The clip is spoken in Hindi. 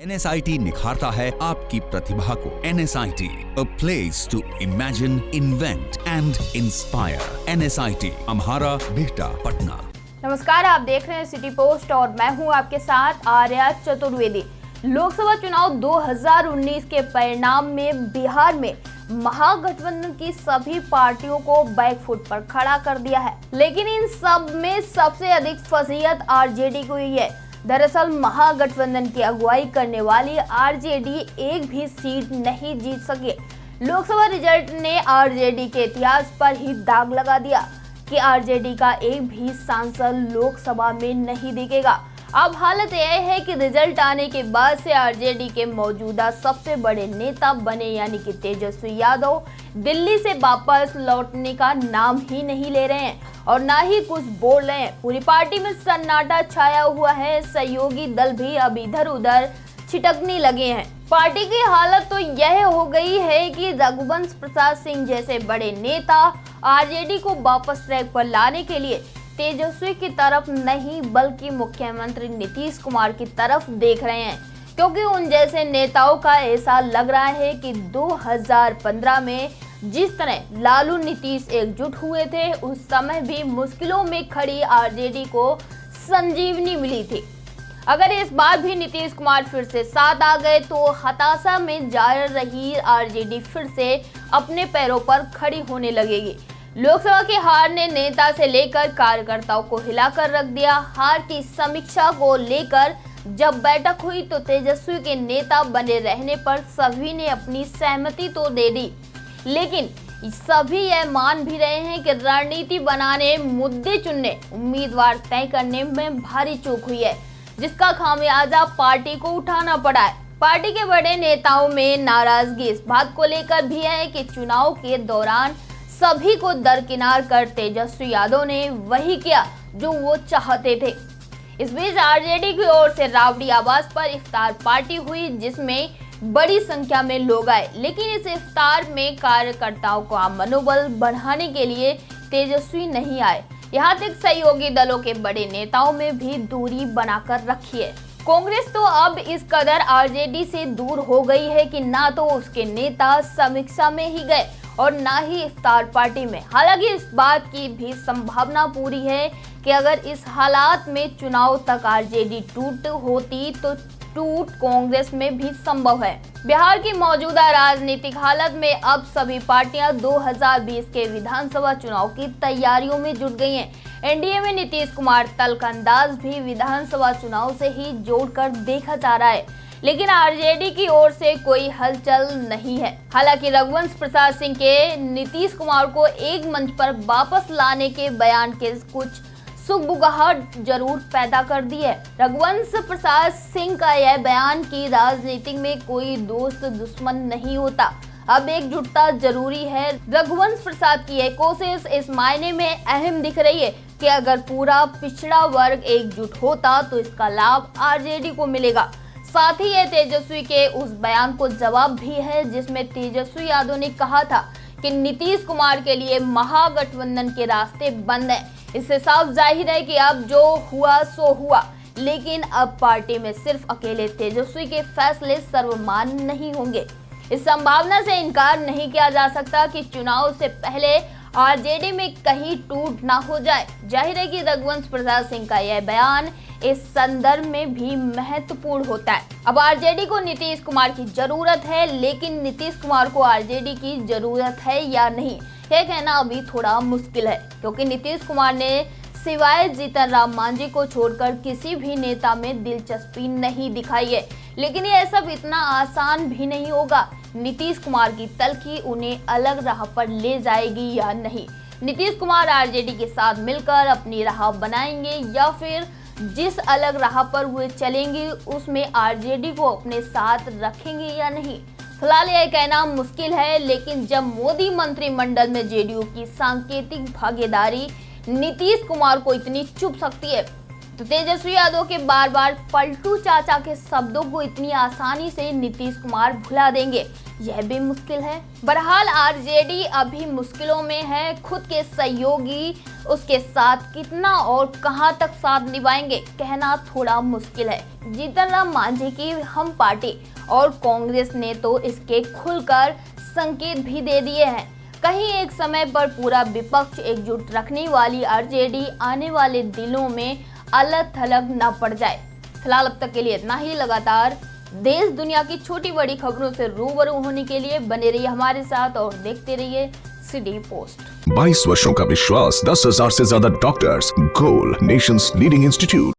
NSIT निखारता है आपकी प्रतिभा को। NSIT, a place to imagine, invent and inspire. NSIT, अम्हारा, Bihta, Patna. नमस्कार, आप देख रहे हैं सिटी पोस्ट और मैं हूं आपके साथ आर्या चतुर्वेदी। लोकसभा चुनाव 2019 के परिणाम में बिहार में महागठबंधन की सभी पार्टियों को बैकफुट पर खड़ा कर दिया है, लेकिन इन सब में सबसे अधिक फजीहत आरजेडी को ही है। दरअसल महागठबंधन की अगुवाई करने वाली आरजेडी एक भी सीट नहीं जीत सके। लोकसभा रिजल्ट ने आरजेडी के इतिहास पर ही दाग लगा दिया कि आरजेडी का एक भी सांसद लोकसभा में नहीं दिखेगा। अब हालत यह है कि रिजल्ट आने के बाद से आरजेडी के मौजूदा सबसे बड़े नेता बने यानी कि तेजस्वी यादव दिल्ली से वापस लौटने का नाम ही नहीं ले रहे हैं और ना ही कुछ बोल रहे हैं। पूरी पार्टी में सन्नाटा छाया हुआ है। सहयोगी दल भी अब इधर उधर छिटकने लगे हैं। पार्टी की हालत तो यह हो गई है कि रघुवंश प्रसाद सिंह जैसे बड़े नेता आरजेडी को वापस ट्रैक पर लाने के लिए तेजस्वी की तरफ नहीं बल्कि मुख्यमंत्री नीतीश कुमार की तरफ देख रहे हैं, क्योंकि उन जैसे नेताओं का ऐसा लग रहा है कि 2015 में जिस तरह लालू नीतीश एकजुट हुए थे, उस समय भी मुश्किलों में खड़ी आरजेडी को संजीवनी मिली थी। अगर इस बार भी नीतीश कुमार फिर से साथ आ गए तो हताशा में जा रही आरजेडी फिर से अपने पैरों पर खड़ी होने लगेगी। लोकसभा की हार ने नेता से लेकर कार्यकर्ताओं को हिलाकर रख दिया। हार की समीक्षा को लेकर जब बैठक हुई तो तेजस्वी के नेता बने रहने पर सभी ने अपनी सहमति तो दे दी, लेकिन सभी यह मान भी रहे हैं कि रणनीति बनाने, मुद्दे चुनने, उम्मीदवार तय करने में भारी चूक हुई है, जिसका खामियाजा पार्टी को उठाना पड़ा है। पार्टी के बड़े नेताओं में नाराजगी इस बात को लेकर भी है कि चुनाव के दौरान सभी को दरकिनार कर तेजस्वी यादव ने वही किया जो वो चाहते थे। इस बीच आरजेडी की ओर से राबड़ी आवास पर इफ्तार पार्टी हुई, जिसमें बड़ी संख्या में लोग आए, लेकिन इस इफ्तार में कार्यकर्ताओं का मनोबल बढ़ाने के लिए तेजस्वी नहीं आए। यहाँ तक सहयोगी दलों के बड़े नेताओं में भी दूरी बनाकर रखी है। कांग्रेस तो अब इस कदर आरजेडी से दूर हो गई है कि ना तो उसके नेता समीक्षा में ही गए और ना ही इफ्तार पार्टी में। हालांकि इस बात की भी संभावना पूरी है कि अगर इस हालात में चुनाव तक आरजेडी टूट होती तो टूट कांग्रेस में भी संभव है। बिहार की मौजूदा राजनीतिक हालत में अब सभी पार्टियां 2020 के विधानसभा चुनाव की तैयारियों में जुट गई हैं। एनडीए में नीतीश कुमार तलखंदाज भी विधानसभा चुनाव से ही जोड़कर देखा जा रहा है, लेकिन आरजेडी की ओर से कोई हलचल नहीं है। हालांकि रघुवंश प्रसाद सिंह के नीतीश कुमार को एक मंच पर वापस लाने के बयान के कुछ सुगबुगाहट जरूर पैदा कर दी है। रघुवंश प्रसाद सिंह का यह बयान कि राजनीति में कोई दोस्त दुश्मन नहीं होता, अब एकजुटता जरूरी है। रघुवंश प्रसाद की यह कोशिश इस मायने में अहम दिख रही है कि अगर पूरा पिछड़ा वर्ग एकजुट होता तो इसका लाभ आरजेडी को मिलेगा। साथ ही यह तेजस्वी के उस बयान को जवाब भी है जिसमें तेजस्वी यादव ने कहा था कि नीतीश कुमार के लिए महागठबंधन के रास्ते बंद हैं। इससे साफ जाहिर है कि अब जो हुआ सो हुआ, लेकिन अब पार्टी में सिर्फ अकेले तेजस्वी के फैसले सर्वमान्य नहीं होंगे। इस संभावना से इनकार नहीं किया जा सकता कि चुनाव से पहले आरजेडी में कहीं टूट ना हो जाए। जाहिर है कि रघुवंश प्रसाद सिंह का यह बयान इस संदर्भ में भी महत्वपूर्ण होता है। अब आरजेडी को नीतीश कुमार की जरूरत है, लेकिन नीतीश कुमार को आरजेडी की जरूरत है या नहीं, यह कहना अभी थोड़ा मुश्किल है, क्योंकि नीतीश कुमार ने सिवाय जीतन राम मांझी को छोड़कर किसी भी नेता में दिलचस्पी नहीं दिखाई है। लेकिन यह सब इतना आसान भी नहीं होगा। नीतीश कुमार की तलखी उन्हें अलग राह पर ले जाएगी या नहीं। नीतीश कुमार आरजेडी के साथ मिलकर अपनी राह बनाएंगे या फिर जिस अलग राह पर वे चलेंगे उसमें आरजेडी को अपने साथ रखेंगे या नहीं, फिलहाल यह कहना मुश्किल है। लेकिन जब मोदी मंत्रिमंडल में जेडीयू की सांकेतिक भागीदारी नीतीश कुमार को इतनी चुभ सकती है, तो तेजस्वी यादव के बार बार पलटू चाचा के शब्दों को इतनी आसानी से नीतीश कुमार भुला देंगे। यह भी मुश्किल है। बहरहाल आरजेडी अभी मुश्किलों में है। खुद के सहयोगी उसके साथ कितना और कहां तक साथ निभाएंगे कहना थोड़ा मुश्किल है। जीतन राम मांझी की हम पार्टी और कांग्रेस ने तो इसके खुलकर संकेत भी दे दिए हैं। कहीं एक समय पर पूरा विपक्ष एकजुट रखने वाली आरजेडी आने वाले दिनों में अलग थलग न पड़ जाए। फिलहाल अब तक के लिए इतना ही। लगातार देश दुनिया की छोटी बड़ी खबरों से रूबरू होने के लिए बने रहिए हमारे साथ और देखते रहिए सिटी पोस्ट। 22 वर्षों का विश्वास, 10,000 से ज्यादा डॉक्टर्स, गोल नेशंस लीडिंग इंस्टीट्यूट।